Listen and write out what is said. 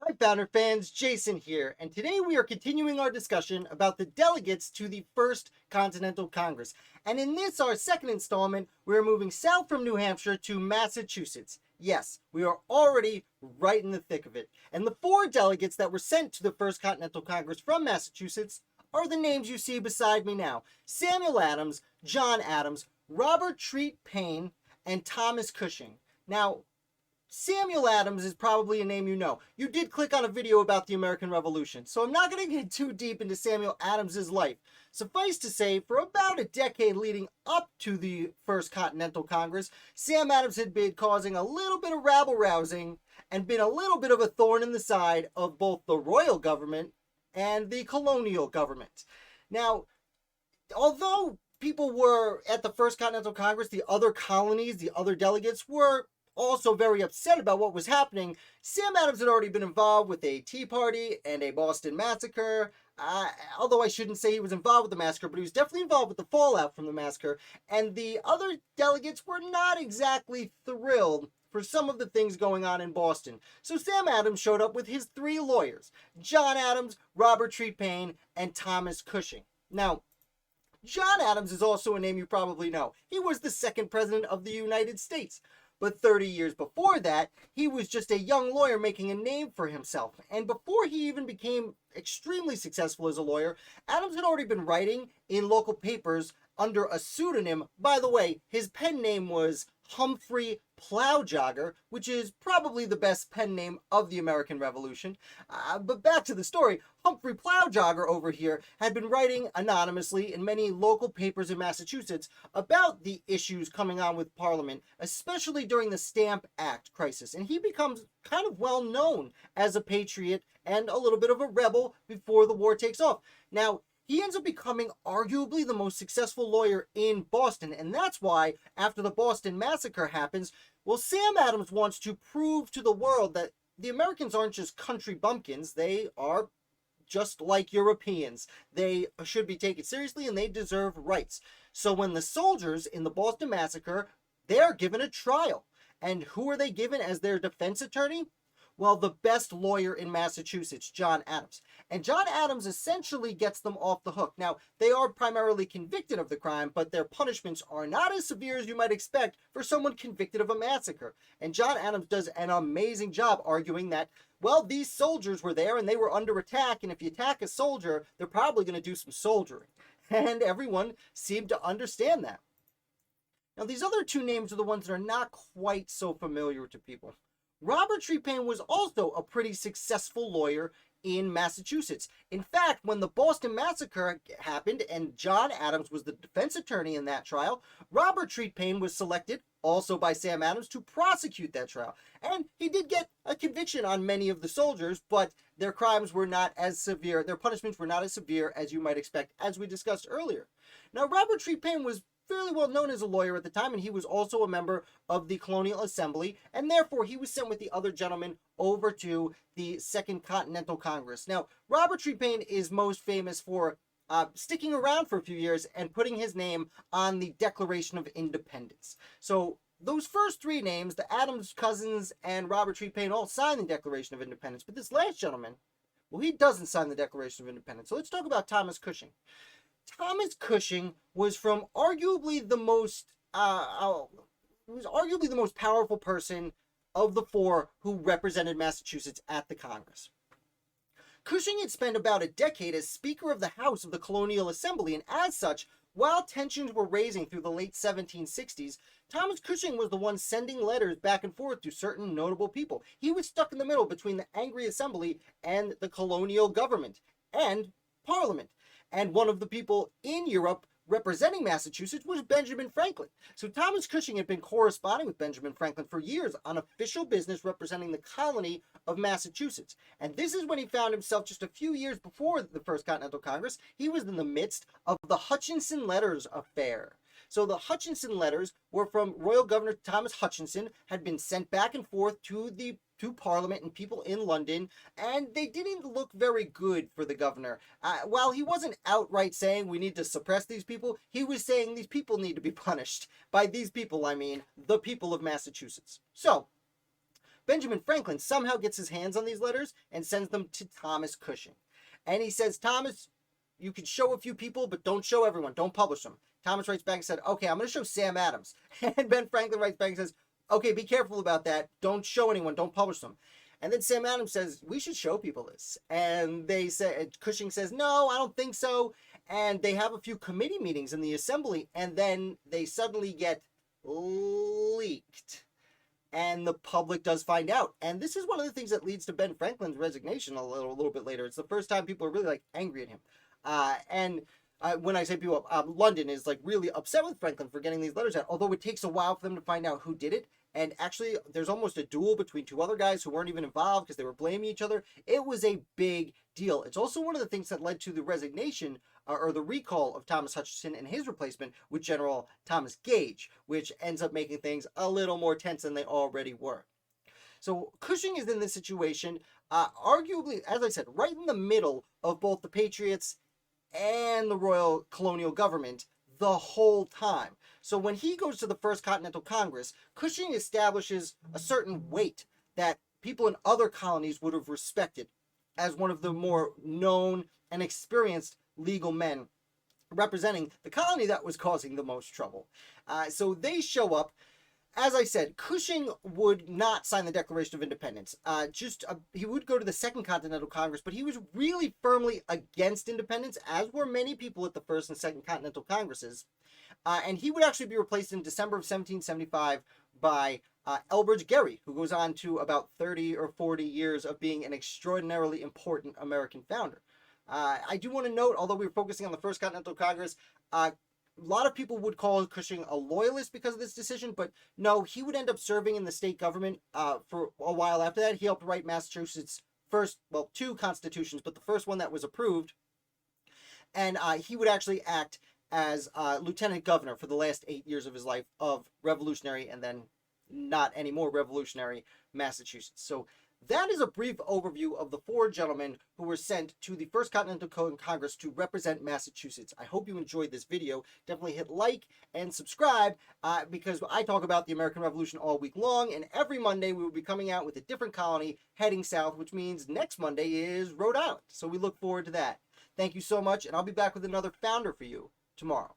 Hi, Founder fans, Jason here, and today we are continuing our discussion about the delegates to the First Continental Congress. And in this, our second installment, we are moving south from New Hampshire to Massachusetts. Yes, we are already right in the thick of it. And the four delegates that were sent to the First Continental Congress from Massachusetts are the names you see beside me now: Samuel Adams, John Adams, Robert Treat Paine, and Thomas Cushing. Now, Samuel Adams is probably a name you know. You did click on a video about the American Revolution, so I'm not going to get too deep into Samuel Adams's life. Suffice to say, for about a decade leading up to the First Continental Congress, Sam Adams had been causing a little bit of rabble-rousing and been a little bit of a thorn in the side of both the royal government and the colonial government. Now, although people were at the First Continental Congress, the other colonies, the other delegates were also very upset about what was happening. Sam Adams had already been involved with a Tea Party and a Boston Massacre. Although I shouldn't say he was involved with the massacre, but he was definitely involved with the fallout from the massacre. And the other delegates were not exactly thrilled for some of the things going on in Boston. So Sam Adams showed up with his three lawyers: John Adams, Robert Treat Paine, and Thomas Cushing. Now, John Adams is also a name you probably know. He was the second president of the United States. But 30 years before that, he was just a young lawyer making a name for himself. And before he even became extremely successful as a lawyer, Adams had already been writing in local papers under a pseudonym. By the way, his pen name was Humphrey Plowjogger, which is probably the best pen name of the American Revolution. But back to the story, Humphrey Plowjogger over here had been writing anonymously in many local papers in Massachusetts about the issues coming on with Parliament, especially during the Stamp Act crisis. And he becomes kind of well known as a patriot and a little bit of a rebel before the war takes off. Now, he ends up becoming arguably the most successful lawyer in Boston, and that's why, after the Boston Massacre happens, well, Sam Adams wants to prove to the world that the Americans aren't just country bumpkins. They are just like Europeans. They should be taken seriously and they deserve rights. So when the soldiers in the Boston Massacre, they're given a trial. And who are they given as their defense attorney? Well, the best lawyer in Massachusetts, John Adams. And John Adams essentially gets them off the hook. Now, they are primarily convicted of the crime, but their punishments are not as severe as you might expect for someone convicted of a massacre. And John Adams does an amazing job arguing that, well, these soldiers were there and they were under attack, and if you attack a soldier, they're probably going to do some soldiering. And everyone seemed to understand that. Now, these other two names are the ones that are not quite so familiar to people. Robert Treat Paine was also a pretty successful lawyer in Massachusetts. In fact, when the Boston Massacre happened and John Adams was the defense attorney in that trial, Robert Treat Paine was selected, also by Sam Adams, to prosecute that trial. And he did get a conviction on many of the soldiers, but their crimes were not as severe, their punishments were not as severe as you might expect, as we discussed earlier. Now, Robert Treat Paine was fairly well known as a lawyer at the time, and he was also a member of the Colonial Assembly, and therefore he was sent with the other gentlemen over to the Second Continental Congress. Now, Robert Treat Paine is most famous for sticking around for a few years and putting his name on the Declaration of Independence. So those first three names, the Adams cousins and Robert Treat Paine, all signed the Declaration of Independence, but this last gentleman, well, he doesn't sign the Declaration of Independence. So let's talk about Thomas Cushing. Thomas Cushing was from arguably the most powerful person of the four who represented Massachusetts at the Congress. Cushing had spent about a decade as Speaker of the House of the Colonial Assembly, and as such, while tensions were raising through the late 1760s, Thomas Cushing was the one sending letters back and forth to certain notable people. He was stuck in the middle between the angry Assembly and the colonial government and Parliament. And one of the people in Europe representing Massachusetts was Benjamin Franklin. So Thomas Cushing had been corresponding with Benjamin Franklin for years on official business representing the colony of Massachusetts. And this is when he found himself just a few years before the First Continental Congress. He was in the midst of the Hutchinson Letters affair. So the Hutchinson Letters were from Royal Governor Thomas Hutchinson, had been sent back and forth to Parliament and people in London, and they didn't look very good for the governor. While he wasn't outright saying we need to suppress these people, he was saying these people need to be punished. By these people, I mean the people of Massachusetts. So, Benjamin Franklin somehow gets his hands on these letters and sends them to Thomas Cushing. And he says, Thomas, you can show a few people, but don't show everyone. Don't publish them. Thomas writes back and said, okay, I'm going to show Sam Adams. And Ben Franklin writes back and says, okay, be careful about that. Don't show anyone. Don't publish them. And then Sam Adams says, we should show people this. And they say, Cushing says, no, I don't think so. And they have a few committee meetings in the assembly, and then they suddenly get leaked. And the public does find out. And this is one of the things that leads to Ben Franklin's resignation a little bit later. It's the first time people are really like angry at him. When I say people, London is like really upset with Franklin for getting these letters out, although it takes a while for them to find out who did it. And actually, there's almost a duel between two other guys who weren't even involved because they were blaming each other. It was a big deal. It's also one of the things that led to the resignation or the recall of Thomas Hutchinson and his replacement with General Thomas Gage, which ends up making things a little more tense than they already were. So Cushing is in this situation, arguably, as I said, right in the middle of both the Patriots and the Royal Colonial Government the whole time. So when he goes to the First Continental Congress, Cushing establishes a certain weight that people in other colonies would have respected as one of the more known and experienced legal men representing the colony that was causing the most trouble. So they show up. As I said, Cushing would not sign the Declaration of Independence. He would go to the Second Continental Congress, but he was really firmly against independence, as were many people at the First and Second Continental Congresses. And he would actually be replaced in December of 1775 by Elbridge Gerry, who goes on to about 30 or 40 years of being an extraordinarily important American founder. I do want to note, although we were focusing on the First Continental Congress, a lot of people would call Cushing a loyalist because of this decision, but no, he would end up serving in the state government for a while after that. He helped write Massachusetts' two constitutions, but the first one that was approved. And he would actually act as lieutenant governor for the last 8 years of his life of revolutionary and then not anymore revolutionary Massachusetts. So that is a brief overview of the four gentlemen who were sent to the First Continental Congress to represent Massachusetts. I hope you enjoyed this video. Definitely hit like and subscribe because I talk about the American Revolution all week long, and every Monday we will be coming out with a different colony heading south, which means next Monday is Rhode Island. So we look forward to that. Thank you so much, and I'll be back with another founder for you tomorrow.